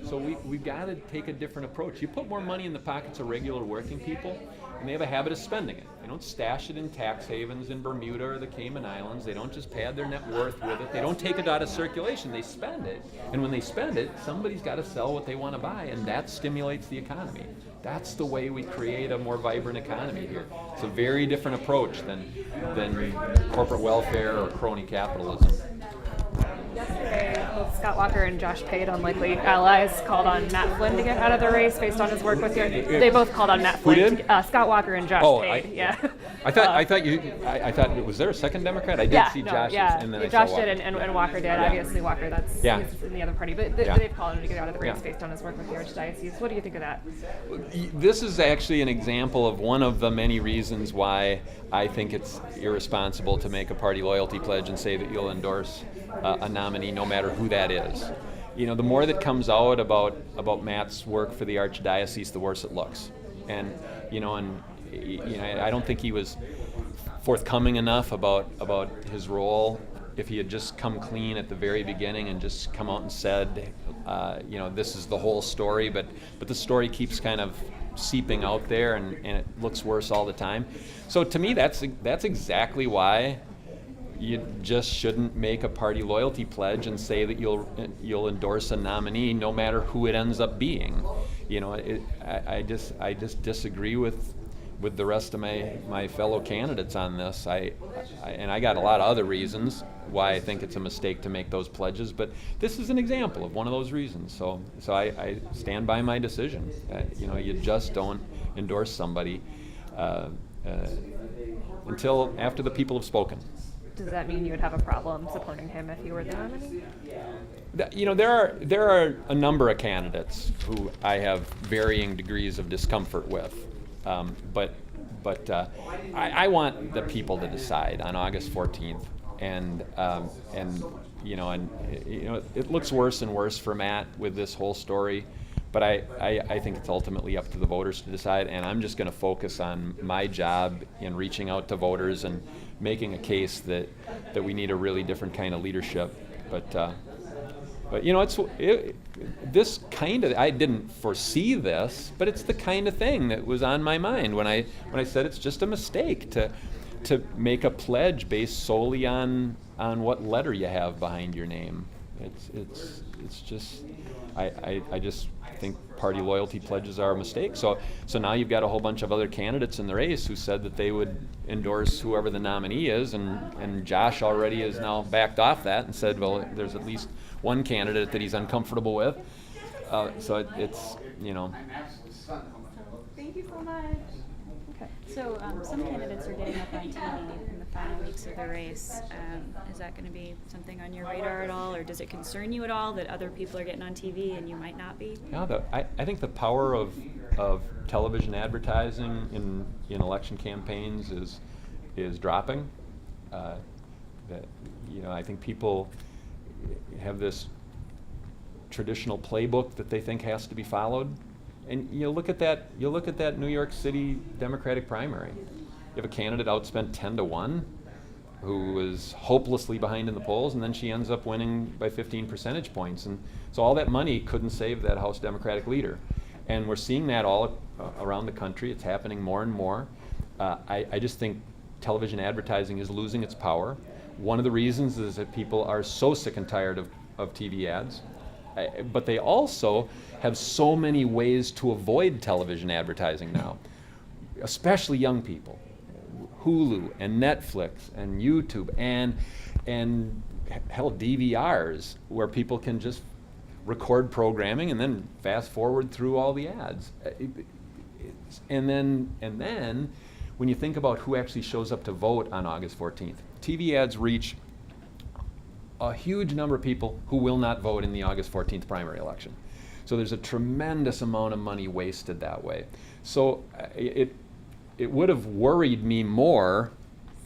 So we've got to take a different approach. You put more money in the pockets of regular working people, and they have a habit of spending it. They don't stash it in tax havens in Bermuda or the Cayman Islands. They don't just pad their net worth with it. They don't take it out of circulation. They spend it. And when they spend it, somebody's got to sell what they want to buy, and that stimulates the economy. That's the way we create a more vibrant economy here. It's a very different approach than corporate welfare or crony capitalism. Yesterday, both Scott Walker and Josh Pate, unlikely allies, called on Matt Flynn to get out of the race based on his work with you. They both called on Matt Flynn. Who did? Scott Walker and Josh Pate. Yeah. I thought was there a second Democrat? I did see Josh. Yeah, and then Josh I saw did, and Walker did. Obviously, Walker, he's in the other party, but they've called him to get out of the race based on his work with the Archdiocese. What do you think of that? This is actually an example of one of the many reasons why I think it's irresponsible to make a party loyalty pledge and say that you'll endorse a nominee no matter who that is. The more that comes out about Matt's work for the Archdiocese, the worse it looks. And I don't think he was forthcoming enough about his role. If he had just come clean at the very beginning and just come out and said, this is the whole story, but the story keeps kind of seeping out there, and it looks worse all the time. So to me, that's exactly why you just shouldn't make a party loyalty pledge and say that you'll endorse a nominee no matter who it ends up being. I just disagree with the rest of my fellow candidates on this. I got a lot of other reasons why I think it's a mistake to make those pledges, but this is an example of one of those reasons. So I stand by my decision. You just don't endorse somebody until after the people have spoken. Does that mean you would have a problem supporting him if he were the nominee? There are a number of candidates who I have varying degrees of discomfort with, but I want the people to decide on August 14th, and it looks worse and worse for Matt with this whole story. But I think it's ultimately up to the voters to decide, and I'm just going to focus on my job in reaching out to voters and making a case that we need a really different kind of leadership. But this kind of, I didn't foresee this, but it's the kind of thing that was on my mind when I said it's just a mistake to make a pledge based solely on what letter you have behind your name. It's just I just think party loyalty pledges are a mistake. So now you've got a whole bunch of other candidates in the race who said that they would endorse whoever the nominee is, and Josh already has now backed off that and said, well, there's at least one candidate that he's uncomfortable with. So it's. Thank you so much. Okay. So some candidates are getting up on TV in the final weeks of the race. Is that going to be something on your radar at all, or does it concern you at all that other people are getting on TV and you might not be? Yeah, I think the power of television advertising in election campaigns is dropping. I think people have this traditional playbook that they think has to be followed. And you look at that New York City Democratic primary. You have a candidate outspent 10-1 who was hopelessly behind in the polls, and then she ends up winning by 15 percentage points. And so all that money couldn't save that House Democratic leader. And we're seeing that all around the country. It's happening more and more. I just think television advertising is losing its power. One of the reasons is that people are so sick and tired of TV ads. But they also have so many ways to avoid television advertising now, especially young people. Hulu and Netflix and YouTube and hell, DVRs, where people can just record programming and then fast forward through all the ads. And then when you think about who actually shows up to vote on August 14th, TV ads reach a huge number of people who will not vote in the August 14th primary election. So there's a tremendous amount of money wasted that way. So it would have worried me more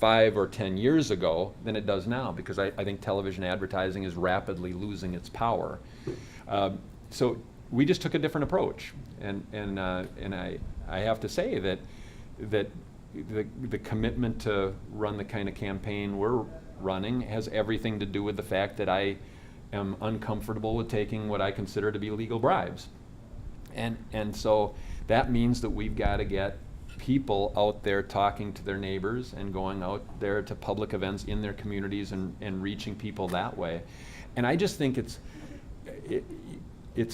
5 or 10 years ago than it does now, because I think television advertising is rapidly losing its power. So we just took a different approach, and I have to say that the commitment to run the kind of campaign we're running has everything to do with the fact that I am uncomfortable with taking what I consider to be legal bribes. And so that means that we've got to get people out there talking to their neighbors and going out there to public events in their communities and reaching people that way. And I just think it's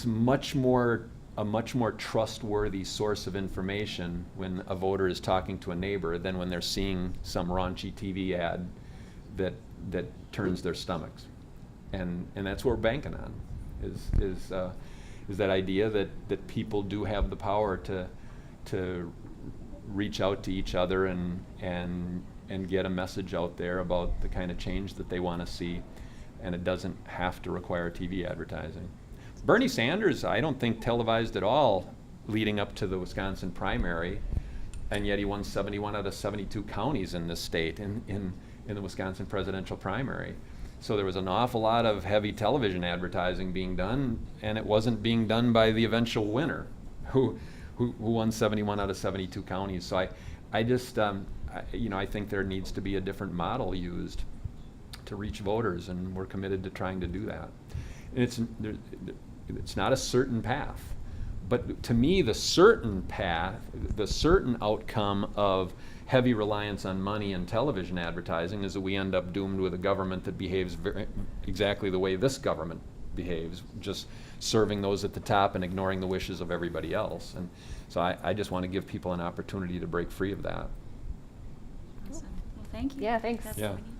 a much more trustworthy source of information when a voter is talking to a neighbor than when they're seeing some raunchy TV ad that turns their stomachs. And that's what we're banking on, is that idea that people do have the power to reach out to each other and get a message out there about the kind of change that they want to see, and it doesn't have to require TV advertising. Bernie Sanders, I don't think televised at all leading up to the Wisconsin primary, and yet he won 71 out of 72 counties in this state in the Wisconsin presidential primary. So there was an awful lot of heavy television advertising being done, and it wasn't being done by the eventual winner, who won 71 out of 72 counties. So I just, I think there needs to be a different model used to reach voters, and we're committed to trying to do that. And it's not a certain path, but to me, the certain path, the certain outcome of heavy reliance on money and television advertising is that we end up doomed with a government that behaves exactly the way this government behaves, just serving those at the top and ignoring the wishes of everybody else. And so I just want to give people an opportunity to break free of that. Awesome. Well, thank you. Yeah, thanks. That's Yeah. what we need.